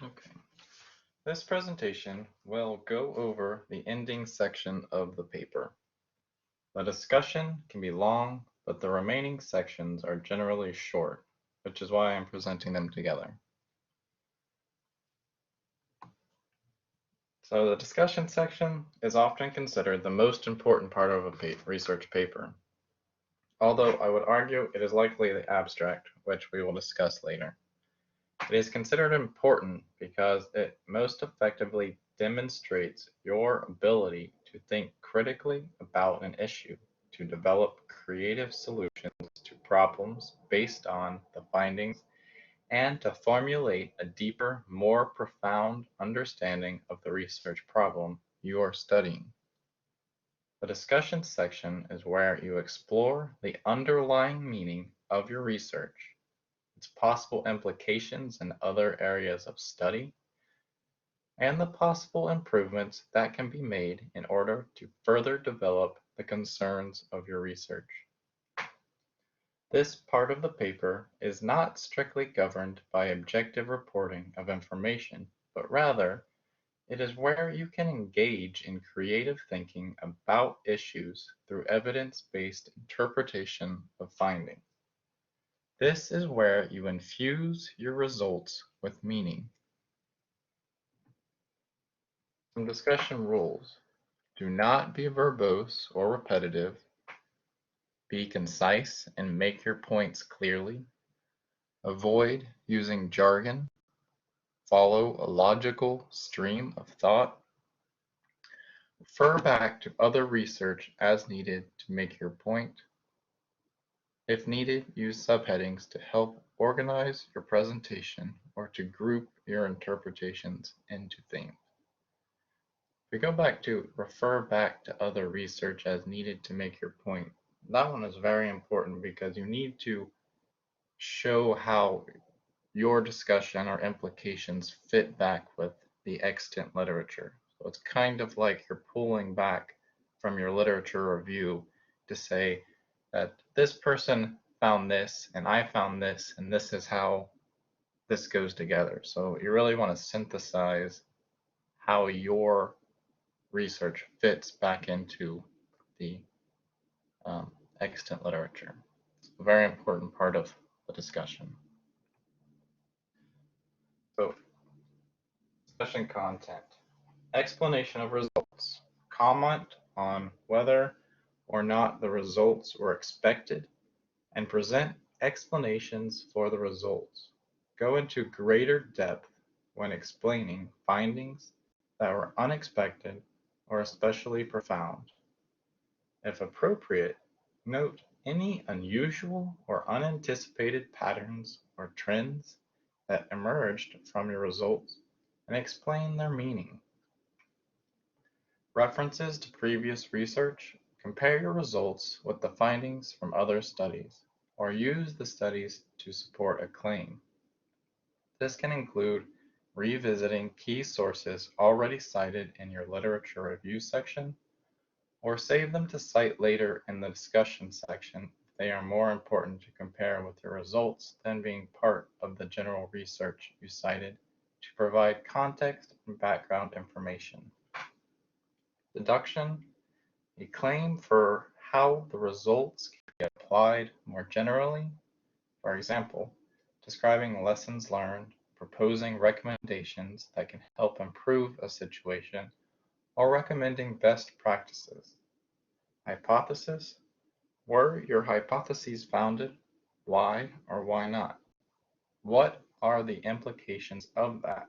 Okay. This presentation will go over the ending section of the paper. The discussion can be long, but the remaining sections are generally short, which is why I'm presenting them together. So the discussion section is often considered the most important part of a research paper, although I would argue it is likely the abstract, which we will discuss later. It is considered important because it most effectively demonstrates your ability to think critically about an issue, to develop creative solutions to problems based on the findings, and to formulate a deeper, more profound understanding of the research problem you are studying. The discussion section is where you explore the underlying meaning of your research, its possible implications in other areas of study, and the possible improvements that can be made in order to further develop the concerns of your research. This part of the paper is not strictly governed by objective reporting of information, but rather it is where you can engage in creative thinking about issues through evidence-based interpretation of findings. This is where you infuse your results with meaning. Some discussion rules. Do not be verbose or repetitive. Be concise and make your points clearly. Avoid using jargon. Follow a logical stream of thought. Refer back to other research as needed to make your point. If needed, use subheadings to help organize your presentation or to group your interpretations into themes. If we go back to refer back to other research as needed to make your point, that one is very important because you need to show how your discussion or implications fit back with the extant literature. So it's kind of like you're pulling back from your literature review to say that this person found this and I found this and this is how this goes together. So you really want to synthesize how your research fits back into the um, extant literature. It's a very important part of the discussion. So, discussion content. Explanation of results. Comment on whether or not the results were expected and present explanations for the results. Go into greater depth when explaining findings that were unexpected or especially profound. If appropriate, note any unusual or unanticipated patterns or trends that emerged from your results and explain their meaning. References to previous research. Compare your results with the findings from other studies, or use the studies to support a claim. This can include revisiting key sources already cited in your literature review section, or save them to cite later in the discussion section if they are more important to compare with your results than being part of the general research you cited to provide context and background information. Deduction, a claim for how the results can be applied more generally, for example, describing lessons learned, proposing recommendations that can help improve a situation, or recommending best practices. Hypothesis, were your hypotheses founded? Why or why not? What are the implications of that?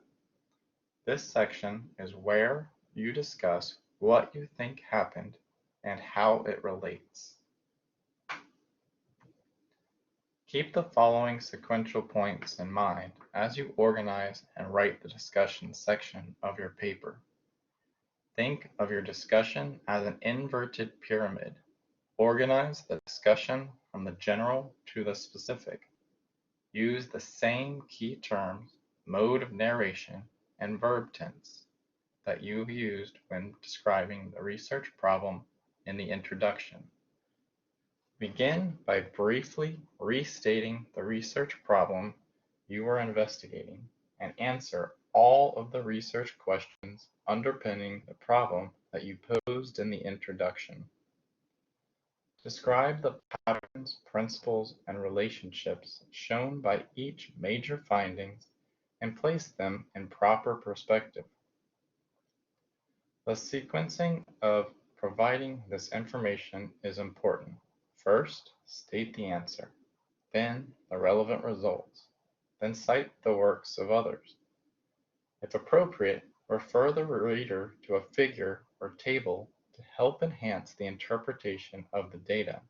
This section is where you discuss what you think happened and how it relates. Keep the following sequential points in mind as you organize and write the discussion section of your paper. Think of your discussion as an inverted pyramid. Organize the discussion from the general to the specific. Use the same key terms, mode of narration, and verb tense that you used when describing the research problem in the introduction. Begin by briefly restating the research problem you are investigating and answer all of the research questions underpinning the problem that you posed in the introduction. Describe the patterns, principles, and relationships shown by each major findings and place them in proper perspective. The sequencing of providing this information is important. First, state the answer, then the relevant results, then cite the works of others. If appropriate, refer the reader to a figure or table to help enhance the interpretation of the data.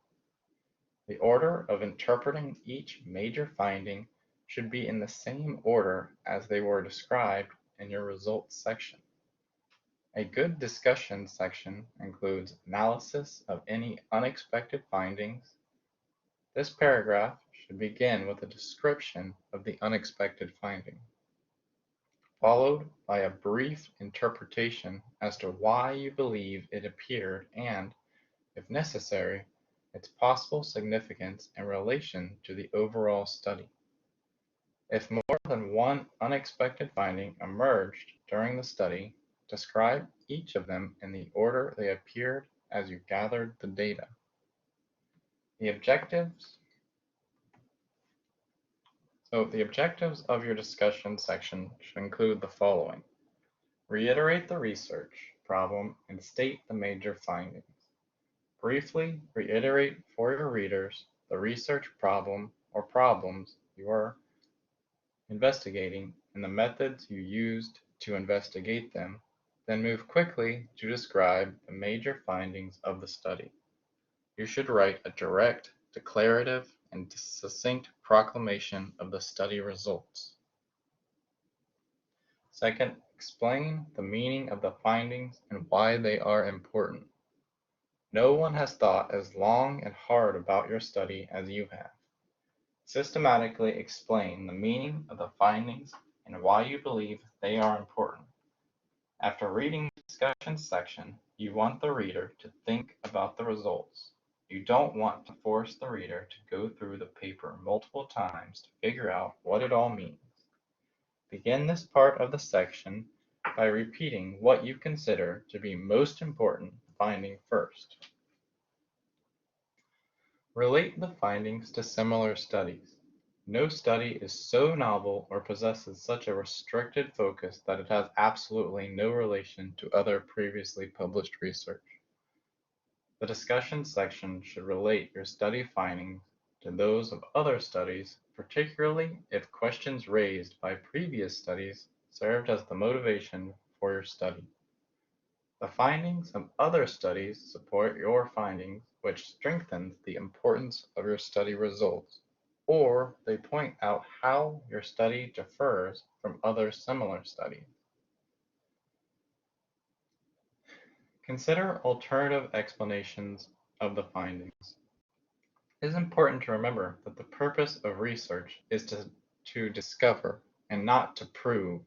The order of interpreting each major finding should be in the same order as they were described in your results section. A good discussion section includes analysis of any unexpected findings. This paragraph should begin with a description of the unexpected finding, followed by a brief interpretation as to why you believe it appeared and, if necessary, its possible significance in relation to the overall study. If more than one unexpected finding emerged during the study, describe each of them in the order they appeared as you gathered the data. The objectives of your discussion section should include the following. Reiterate the research problem and state the major findings. Briefly reiterate for your readers the research problem or problems you are investigating and the methods you used to investigate them, then move quickly to describe the major findings of the study. You should write a direct, declarative, and succinct proclamation of the study results. Second, explain the meaning of the findings and why they are important. No one has thought as long and hard about your study as you have. Systematically explain the meaning of the findings and why you believe they are important. After reading the discussion section, you want the reader to think about the results. You don't want to force the reader to go through the paper multiple times to figure out what it all means. Begin this part of the section by repeating what you consider to be most important finding first. Relate the findings to similar studies. No study is so novel or possesses such a restricted focus that it has absolutely no relation to other previously published research. The discussion section should relate your study findings to those of other studies, particularly if questions raised by previous studies served as the motivation for your study. The findings of other studies support your findings, which strengthens the importance of your study results, or they point out how your study differs from other similar studies. Consider alternative explanations of the findings. It is important to remember that the purpose of research is to discover and not to prove.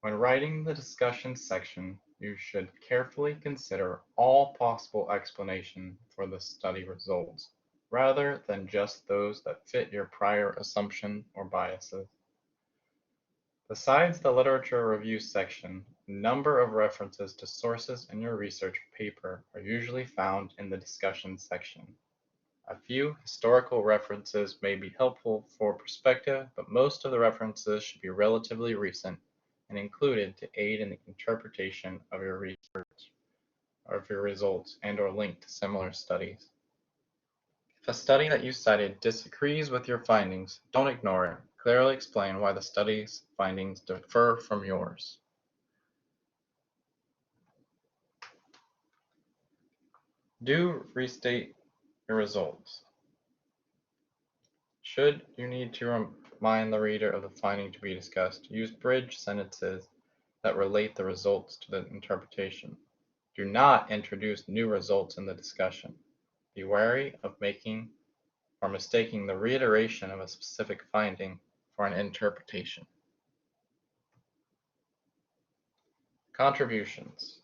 When writing the discussion section, you should carefully consider all possible explanations for the study results, rather than just those that fit your prior assumption or biases. Besides the literature review section, a number of references to sources in your research paper are usually found in the discussion section. A few historical references may be helpful for perspective, but most of the references should be relatively recent and included to aid in the interpretation of your research, or of your results, and or linked to similar studies. If a study that you cited disagrees with your findings, don't ignore it. Clearly explain why the study's findings differ from yours. Do restate your results. Should you need to remind the reader of the finding to be discussed, use bridge sentences that relate the results to the interpretation. Do not introduce new results in the discussion. Be wary of making or mistaking the reiteration of a specific finding for an interpretation. Contributions.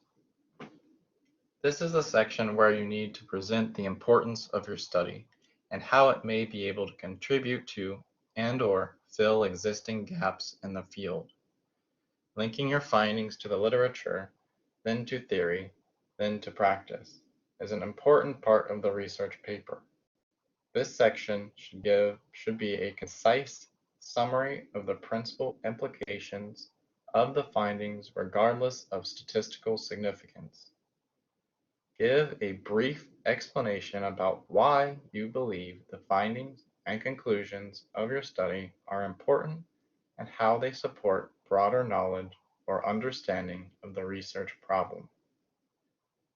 This is the section where you need to present the importance of your study and how it may be able to contribute to and or fill existing gaps in the field. Linking your findings to the literature, then to theory, then to practice, is an important part of the research paper. This section should be a concise summary of the principal implications of the findings regardless of statistical significance. Give a brief explanation about why you believe the findings and conclusions of your study are important and how they support broader knowledge or understanding of the research problem.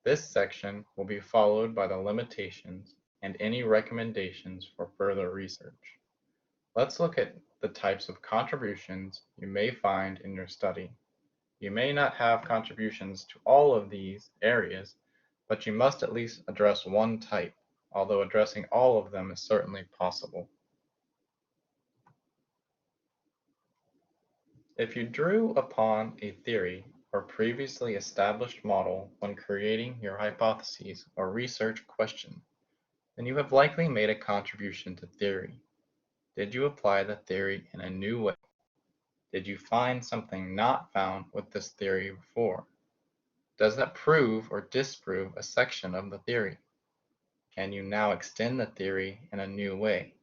This section will be followed by the limitations and any recommendations for further research. Let's look at the types of contributions you may find in your study. You may not have contributions to all of these areas, but you must at least address one type, although addressing all of them is certainly possible. If you drew upon a theory or previously established model when creating your hypotheses or research question, then you have likely made a contribution to theory. Did you apply the theory in a new way? Did you find something not found with this theory before? Does that prove or disprove a section of the theory? Can you now extend the theory in a new way?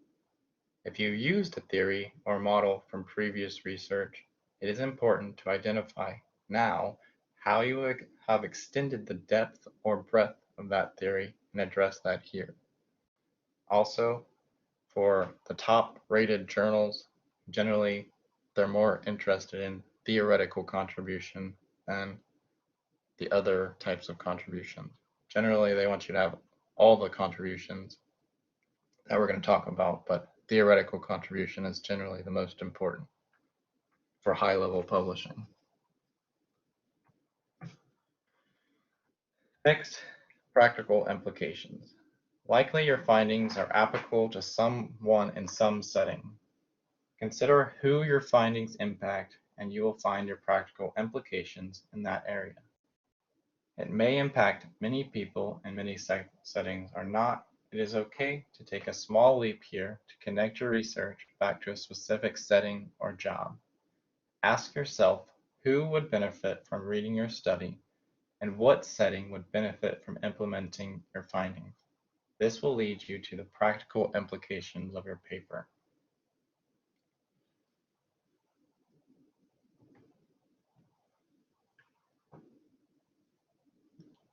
If you used a theory or model from previous research, it is important to identify now how you have extended the depth or breadth of that theory and address that here. Also, for the top rated journals, generally they're more interested in theoretical contribution than the other types of contributions. Generally, they want you to have all the contributions that we're going to talk about, but theoretical contribution is generally the most important for high-level publishing. Next, practical implications. Likely your findings are applicable to someone in some setting. Consider who your findings impact, and you will find your practical implications in that area. It may impact many people in many settings or not. It is okay to take a small leap here to connect your research back to a specific setting or job. Ask yourself who would benefit from reading your study and what setting would benefit from implementing your findings. This will lead you to the practical implications of your paper.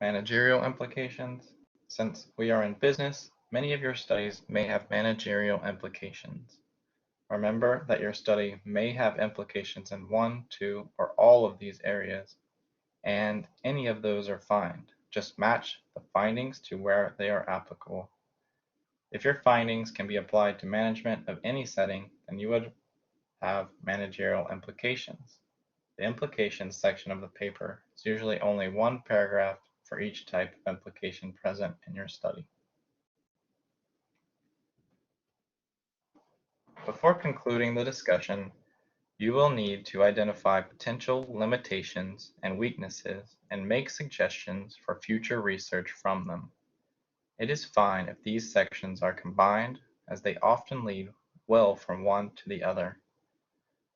Managerial implications. Since we are in business, many of your studies may have managerial implications. Remember that your study may have implications in one, two, or all of these areas, and any of those are fine. Just match the findings to where they are applicable. If your findings can be applied to management of any setting, then you would have managerial implications. The implications section of the paper is usually only one paragraph for each type of implication present in your study. Before concluding the discussion, you will need to identify potential limitations and weaknesses and make suggestions for future research from them. It is fine if these sections are combined, as they often lead well from one to the other.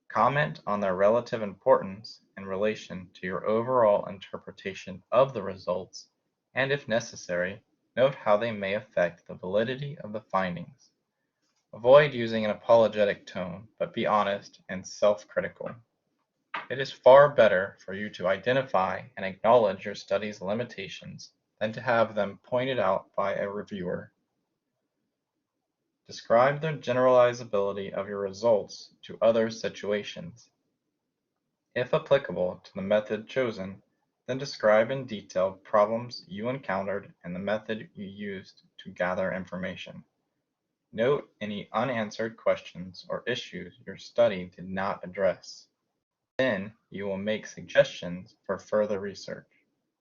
Comment on their relative importance in relation to your overall interpretation of the results, and if necessary, note how they may affect the validity of the findings. Avoid using an apologetic tone, but be honest and self-critical. It is far better for you to identify and acknowledge your study's limitations than to have them pointed out by a reviewer. Describe the generalizability of your results to other situations. If applicable to the method chosen, then describe in detail problems you encountered and the method you used to gather information. Note any unanswered questions or issues your study did not address. Then you will make suggestions for further research,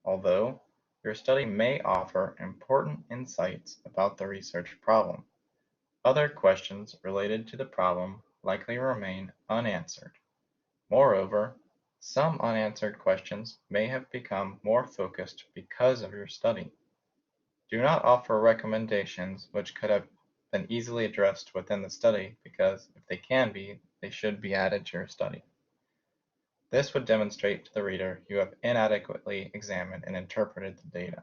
although your study may offer important insights about the research problem. Other questions related to the problem likely remain unanswered. Moreover, some unanswered questions may have become more focused because of your study. Do not offer recommendations which could have been easily addressed within the study because if they can be, they should be added to your study. This would demonstrate to the reader you have inadequately examined and interpreted the data.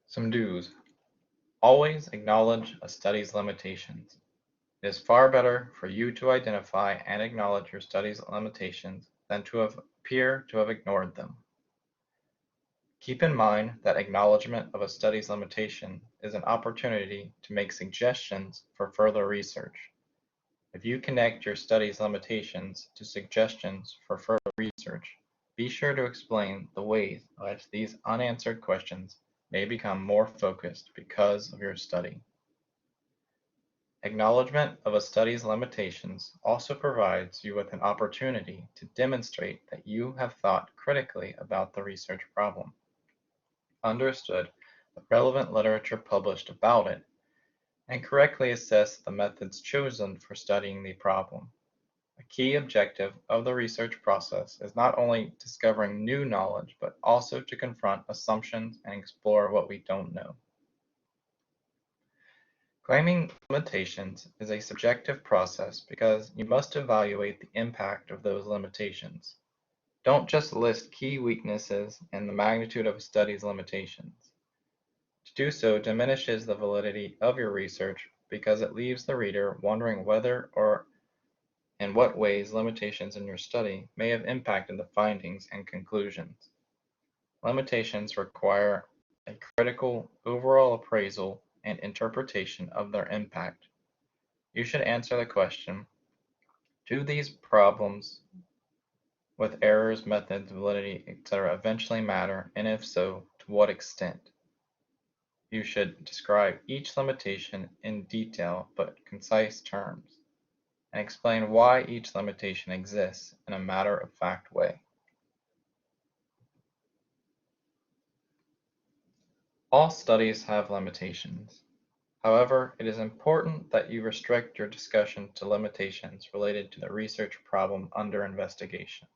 Some do's. Always acknowledge a study's limitations. It is far better for you to identify and acknowledge your study's limitations than to appear to have ignored them. Keep in mind that acknowledgement of a study's limitation is an opportunity to make suggestions for further research. If you connect your study's limitations to suggestions for further research, be sure to explain the ways in which these unanswered questions may become more focused because of your study. Acknowledgement of a study's limitations also provides you with an opportunity to demonstrate that you have thought critically about the research problem, understood the relevant literature published about it, and correctly assessed the methods chosen for studying the problem. A key objective of the research process is not only discovering new knowledge, but also to confront assumptions and explore what we don't know. Claiming limitations is a subjective process because you must evaluate the impact of those limitations. Don't just list key weaknesses and the magnitude of a study's limitations. To do so diminishes the validity of your research because it leaves the reader wondering whether or in what ways limitations in your study may have impacted the findings and conclusions. Limitations require a critical overall appraisal and interpretation of their impact. You should answer the question, do these problems with errors, methods, validity, etc. eventually matter, and if so, to what extent? You should describe each limitation in detail but concise terms, and explain why each limitation exists in a matter-of-fact way. All studies have limitations. However, it is important that you restrict your discussion to limitations related to the research problem under investigation.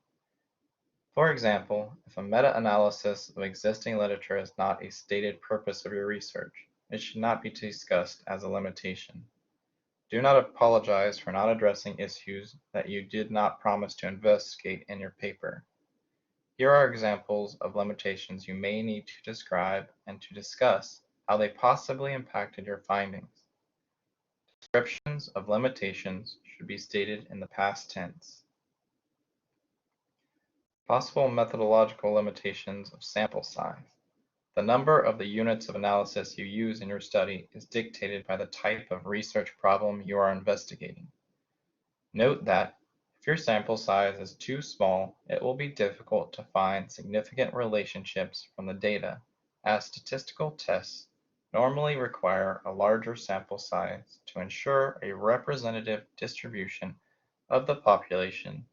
For example, if a meta-analysis of existing literature is not a stated purpose of your research, it should not be discussed as a limitation. Do not apologize for not addressing issues that you did not promise to investigate in your paper. Here are examples of limitations you may need to describe and to discuss how they possibly impacted your findings. Descriptions of limitations should be stated in the past tense. Possible methodological limitations of sample size. The number of the units of analysis you use in your study is dictated by the type of research problem you are investigating. Note that if your sample size is too small, it will be difficult to find significant relationships from the data, as statistical tests normally require a larger sample size to ensure a representative distribution of the population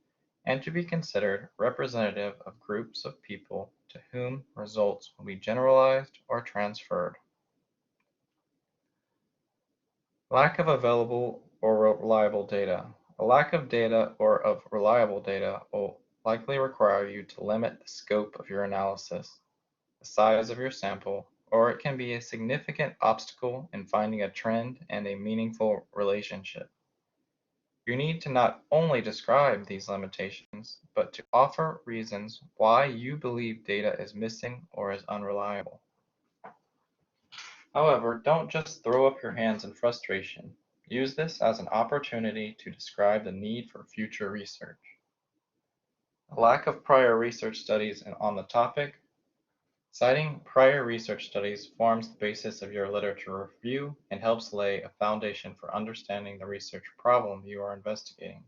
and to be considered representative of groups of people to whom results will be generalized or transferred. Lack of available or reliable data. A lack of data or of reliable data will likely require you to limit the scope of your analysis, the size of your sample, or it can be a significant obstacle in finding a trend and a meaningful relationship. You need to not only describe these limitations, but to offer reasons why you believe data is missing or is unreliable. However, don't just throw up your hands in frustration. Use this as an opportunity to describe the need for future research. A lack of prior research studies on the topic. Citing prior research studies forms the basis of your literature review and helps lay a foundation for understanding the research problem you are investigating.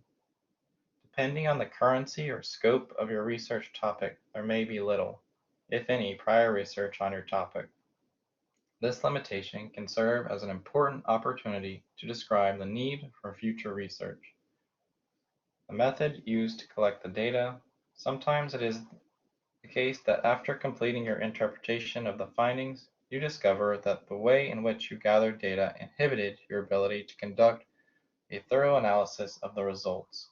Depending on the currency or scope of your research topic, there may be little, if any, prior research on your topic. This limitation can serve as an important opportunity to describe the need for future research. The method used to collect the data. Sometimes it is the case that after completing your interpretation of the findings, you discover that the way in which you gathered data inhibited your ability to conduct a thorough analysis of the results.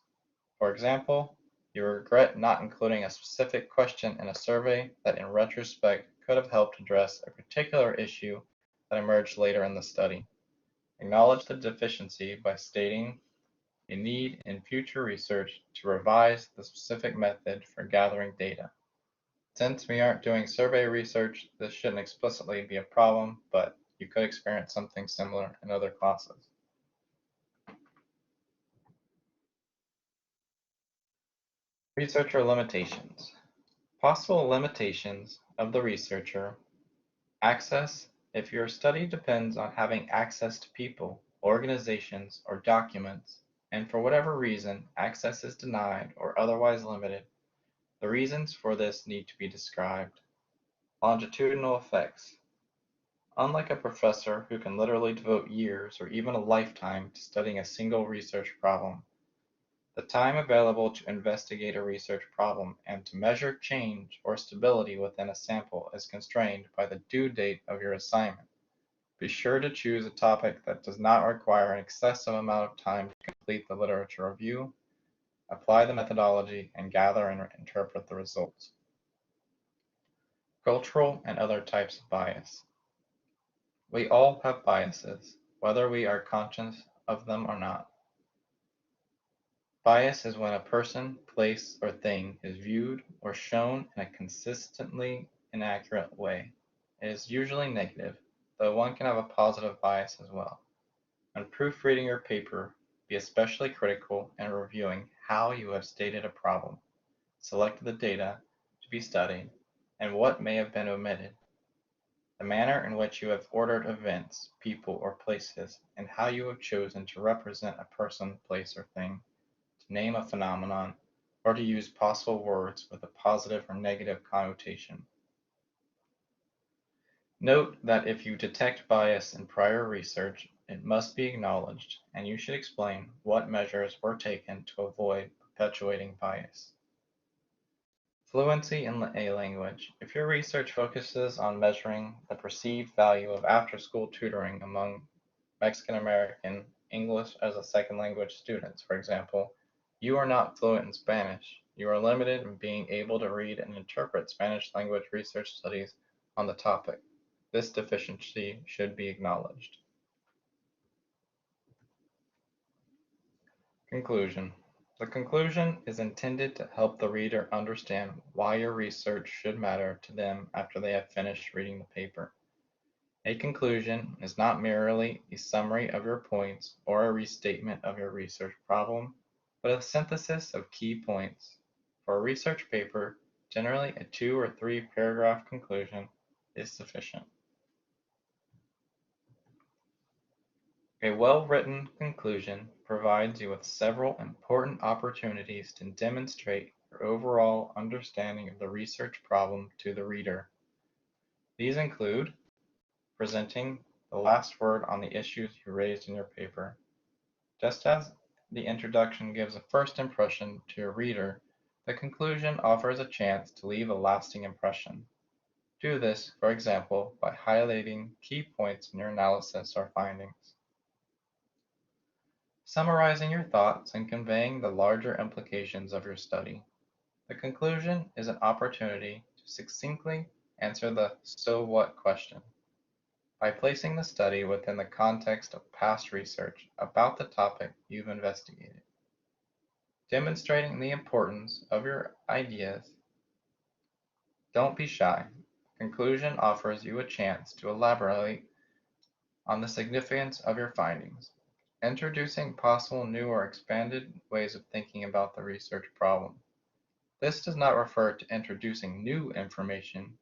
For example, you regret not including a specific question in a survey that in retrospect could have helped address a particular issue that emerged later in the study. Acknowledge the deficiency by stating you need in future research to revise the specific method for gathering data. Since we aren't doing survey research, this shouldn't explicitly be a problem, but you could experience something similar in other classes. Researcher limitations. Possible limitations of the researcher. Access. If your study depends on having access to people, organizations, or documents, and for whatever reason access is denied or otherwise limited, the reasons for this need to be described. Longitudinal effects. Unlike a professor who can literally devote years or even a lifetime to studying a single research problem, the time available to investigate a research problem and to measure change or stability within a sample is constrained by the due date of your assignment. Be sure to choose a topic that does not require an excessive amount of time to complete the literature review, apply the methodology, and gather and interpret the results. Cultural and other types of bias. We all have biases, whether we are conscious of them or not. Bias is when a person, place, or thing is viewed or shown in a consistently inaccurate way. It is usually negative, though one can have a positive bias as well. When proofreading your paper, be especially critical in reviewing how you have stated a problem, selected the data to be studied, and what may have been omitted. The manner in which you have ordered events, people, or places, and how you have chosen to represent a person, place, or thing, to name a phenomenon, or to use possible words with a positive or negative connotation. Note that if you detect bias in prior research, it must be acknowledged, and you should explain what measures were taken to avoid perpetuating bias. Fluency in a language. If your research focuses on measuring the perceived value of after-school tutoring among Mexican American English as a second language students, for example, you are not fluent in Spanish. You are limited in being able to read and interpret Spanish language research studies on the topic. This deficiency should be acknowledged. Conclusion. The conclusion is intended to help the reader understand why your research should matter to them after they have finished reading the paper. A conclusion is not merely a summary of your points or a restatement of your research problem, but a synthesis of key points. For a research paper, generally a 2 or 3 paragraph conclusion is sufficient. A well-written conclusion provides you with several important opportunities to demonstrate your overall understanding of the research problem to the reader. These include presenting the last word on the issues you raised in your paper. Just as the introduction gives a first impression to your reader, the conclusion offers a chance to leave a lasting impression. Do this, for example, by highlighting key points in your analysis or findings. Summarizing your thoughts and conveying the larger implications of your study. The conclusion is an opportunity to succinctly answer the "so what" question by placing the study within the context of past research about the topic you've investigated. Demonstrating the importance of your ideas. Don't be shy. Conclusion offers you a chance to elaborate on the significance of your findings. Introducing possible new or expanded ways of thinking about the research problem. This does not refer to introducing new information,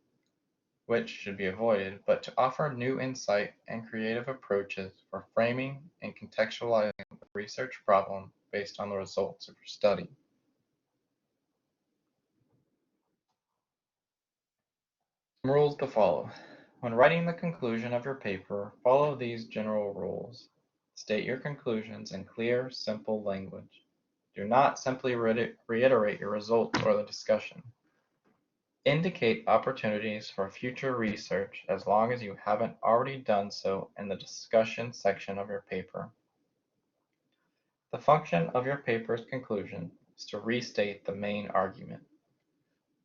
which should be avoided, but to offer new insight and creative approaches for framing and contextualizing the research problem based on the results of your study. Some rules to follow. When writing the conclusion of your paper, follow these general rules. State your conclusions in clear, simple language. Do not simply reiterate your results or the discussion. Indicate opportunities for future research as long as you haven't already done so in the discussion section of your paper. The function of your paper's conclusion is to restate the main argument.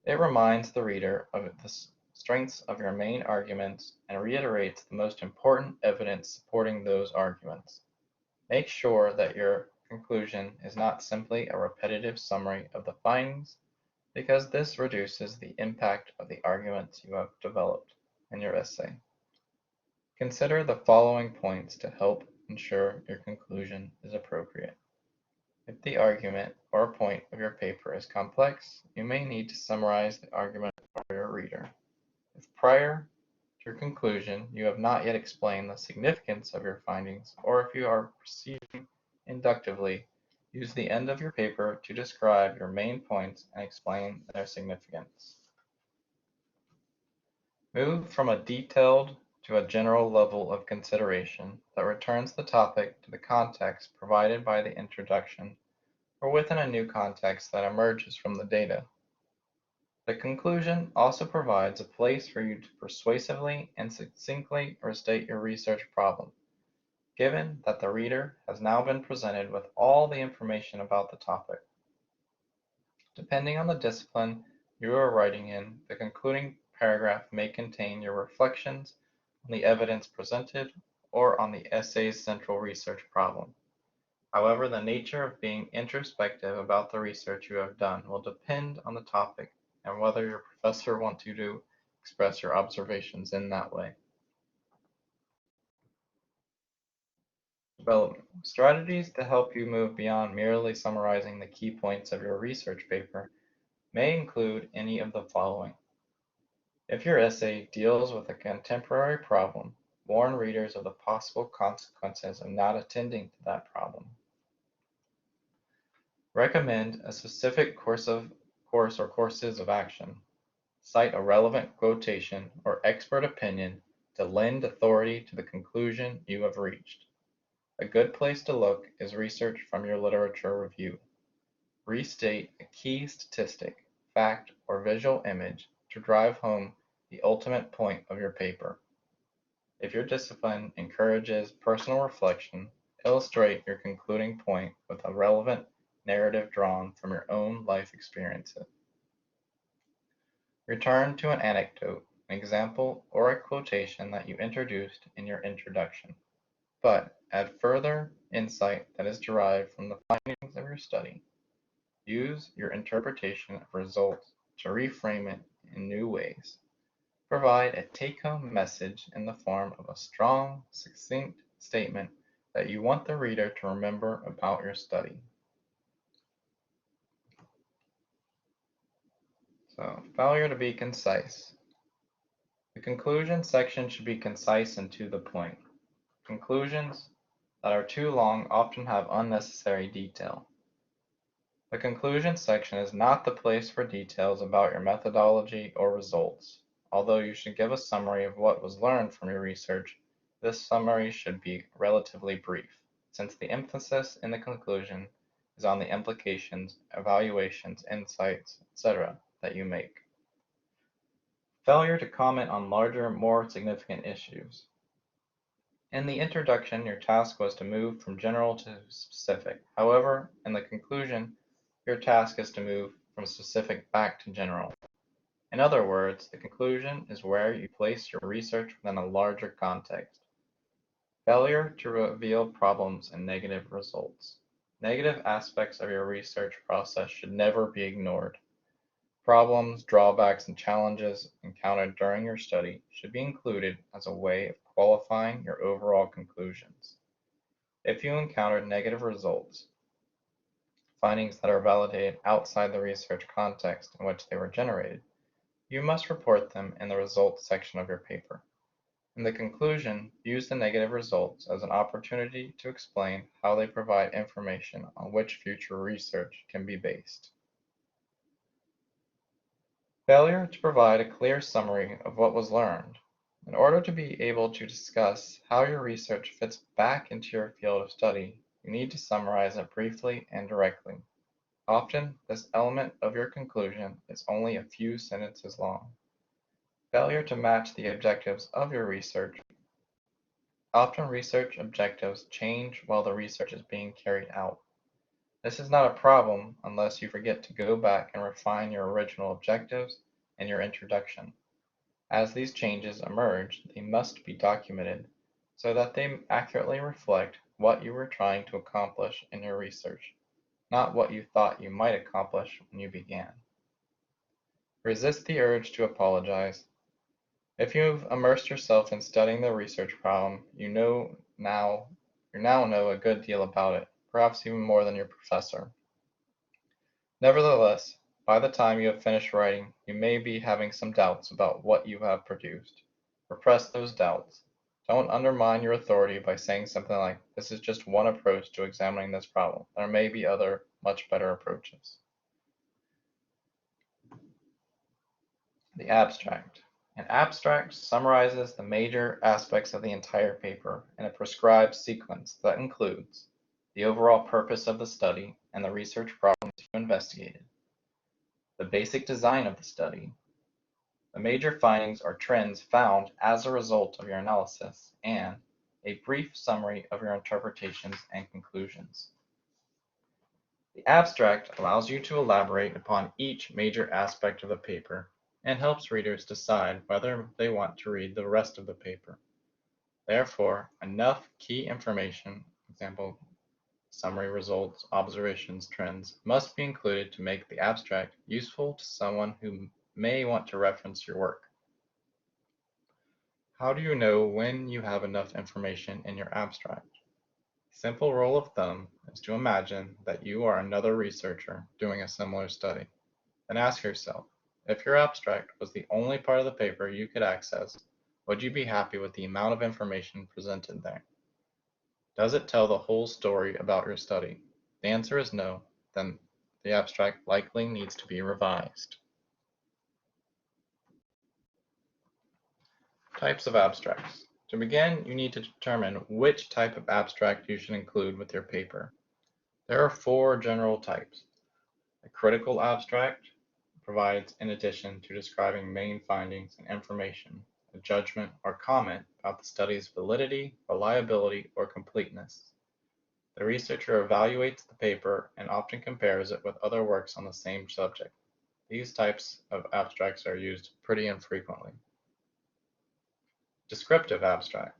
It reminds the reader of the strengths of your main arguments and reiterates the most important evidence supporting those arguments. Make sure that your conclusion is not simply a repetitive summary of the findings, because this reduces the impact of the arguments you have developed in your essay. Consider the following points to help ensure your conclusion is appropriate. If the argument or point of your paper is complex, you may need to summarize the argument for your reader. If prior to your conclusion you have not yet explained the significance of your findings, or if you are proceeding inductively, use the end of your paper to describe your main points and explain their significance. Move from a detailed to a general level of consideration that returns the topic to the context provided by the introduction, or within a new context that emerges from the data. The conclusion also provides a place for you to persuasively and succinctly restate your research problem, given that the reader has now been presented with all the information about the topic. Depending on the discipline you are writing in, the concluding paragraph may contain your reflections on the evidence presented or on the essay's central research problem. However, the nature of being introspective about the research you have done will depend on the topic and whether your professor wants you to express your observations in that way. Development strategies to help you move beyond merely summarizing the key points of your research paper may include any of the following. If your essay deals with a contemporary problem, warn readers of the possible consequences of not attending to that problem. Recommend a specific course or courses of action. Cite a relevant quotation or expert opinion to lend authority to the conclusion you have reached. A good place to look is research from your literature review. Restate a key statistic, fact, or visual image to drive home the ultimate point of your paper. If your discipline encourages personal reflection, illustrate your concluding point with a relevant narrative drawn from your own life experiences. Return to an anecdote, an example, or a quotation that you introduced in your introduction, but add further insight that is derived from the findings of your study. Use your interpretation of results to reframe it in new ways. Provide a take-home message in the form of a strong, succinct statement that you want the reader to remember about your study. So, failure to be concise. The conclusion section should be concise and to the point. Conclusions that are too long often have unnecessary detail. The conclusion section is not the place for details about your methodology or results. Although you should give a summary of what was learned from your research, this summary should be relatively brief, since the emphasis in the conclusion is on the implications, evaluations, insights, etc. that you make. Failure to comment on larger, more significant issues. In the introduction, your task was to move from general to specific. However, in the conclusion, your task is to move from specific back to general. In other words, the conclusion is where you place your research within a larger context. Failure to reveal problems and negative results. Negative aspects of your research process should never be ignored. Problems, drawbacks, and challenges encountered during your study should be included as a way of qualifying your overall conclusions. If you encountered negative results, findings that are validated outside the research context in which they were generated, you must report them in the results section of your paper. In the conclusion, use the negative results as an opportunity to explain how they provide information on which future research can be based. Failure to provide a clear summary of what was learned. In order to be able to discuss how your research fits back into your field of study, you need to summarize it briefly and directly. Often, this element of your conclusion is only a few sentences long. Failure to match the objectives of your research. Often research objectives change while the research is being carried out. This is not a problem unless you forget to go back and refine your original objectives and your introduction. As these changes emerge, they must be documented so that they accurately reflect what you were trying to accomplish in your research, not what you thought you might accomplish when you began. Resist the urge to apologize. If you've immersed yourself in studying the research problem, you now know a good deal about it, perhaps even more than your professor. Nevertheless, by the time you have finished writing, you may be having some doubts about what you have produced. Repress those doubts. Don't undermine your authority by saying something like, "This is just one approach to examining this problem. There may be other, much better approaches." The abstract. An abstract summarizes the major aspects of the entire paper in a prescribed sequence that includes the overall purpose of the study and the research problems you investigated, the basic design of the study, the major findings or trends found as a result of your analysis, and a brief summary of your interpretations and conclusions. The abstract allows you to elaborate upon each major aspect of the paper and helps readers decide whether they want to read the rest of the paper. Therefore, enough key information, for example, summary results, observations, trends, must be included to make the abstract useful to someone who may want to reference your work. How do you know when you have enough information in your abstract? A simple rule of thumb is to imagine that you are another researcher doing a similar study. Then ask yourself, if your abstract was the only part of the paper you could access, would you be happy with the amount of information presented there? Does it tell the whole story about your study? If the answer is no, then the abstract likely needs to be revised. Types of abstracts. To begin, you need to determine which type of abstract you should include with your paper. There are 4 general types. A critical abstract provides, in addition to describing main findings and information, a judgment or comment about the study's validity, reliability, or completeness. The researcher evaluates the paper and often compares it with other works on the same subject. These types of abstracts are used pretty infrequently. Descriptive abstract.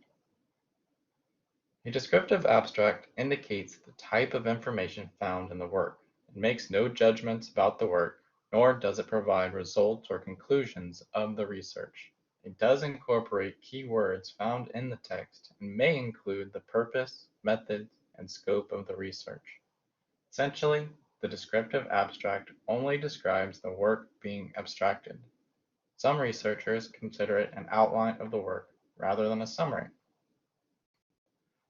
A descriptive abstract indicates the type of information found in the work. It makes no judgments about the work, nor does it provide results or conclusions of the research. It does incorporate key words found in the text and may include the purpose, methods, and scope of the research. Essentially, the descriptive abstract only describes the work being abstracted. Some researchers consider it an outline of the work rather than a summary.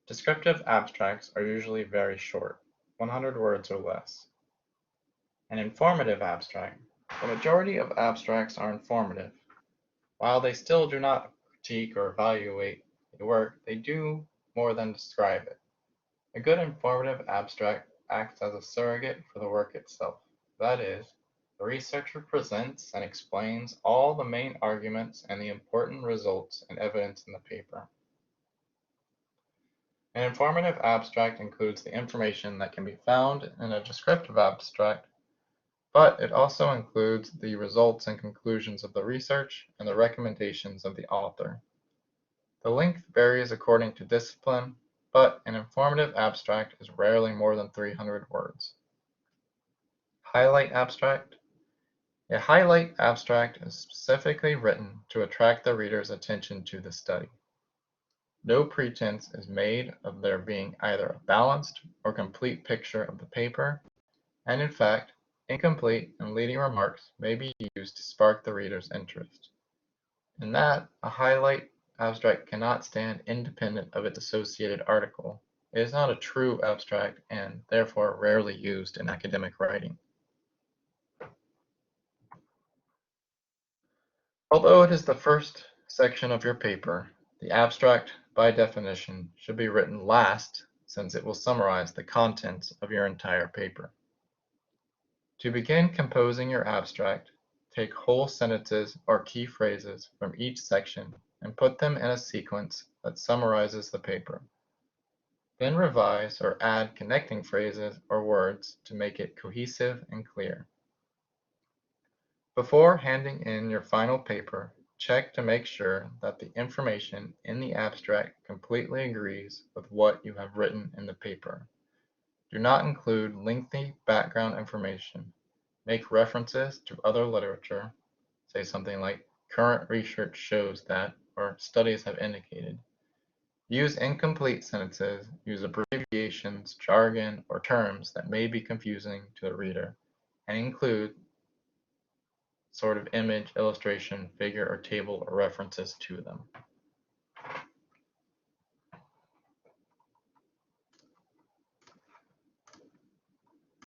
Descriptive abstracts are usually very short, 100 words or less. An informative abstract. The majority of abstracts are informative. While they still do not critique or evaluate the work, they do more than describe it. A good informative abstract acts as a surrogate for the work itself. That is, the researcher presents and explains all the main arguments and the important results and evidence in the paper. An informative abstract includes the information that can be found in a descriptive abstract, but it also includes the results and conclusions of the research and the recommendations of the author. The length varies according to discipline, but an informative abstract is rarely more than 300 words. Highlight abstract. A highlight abstract is specifically written to attract the reader's attention to the study. No pretense is made of there being either a balanced or complete picture of the paper, and in fact, incomplete and leading remarks may be used to spark the reader's interest. In that, a highlight abstract cannot stand independent of its associated article. It is not a true abstract and therefore rarely used in academic writing. Although it is the first section of your paper, the abstract, by definition, should be written last since it will summarize the contents of your entire paper. To begin composing your abstract, take whole sentences or key phrases from each section and put them in a sequence that summarizes the paper. Then revise or add connecting phrases or words to make it cohesive and clear. Before handing in your final paper, Check to make sure that the information in the abstract completely agrees with what you have written in the paper. Do not include lengthy background information. Make references to other literature. Say something like, current research shows that, or studies have indicated. Use incomplete sentences, use abbreviations, jargon, or terms that may be confusing to the reader, and include sort of image, illustration, figure, or table or references to them.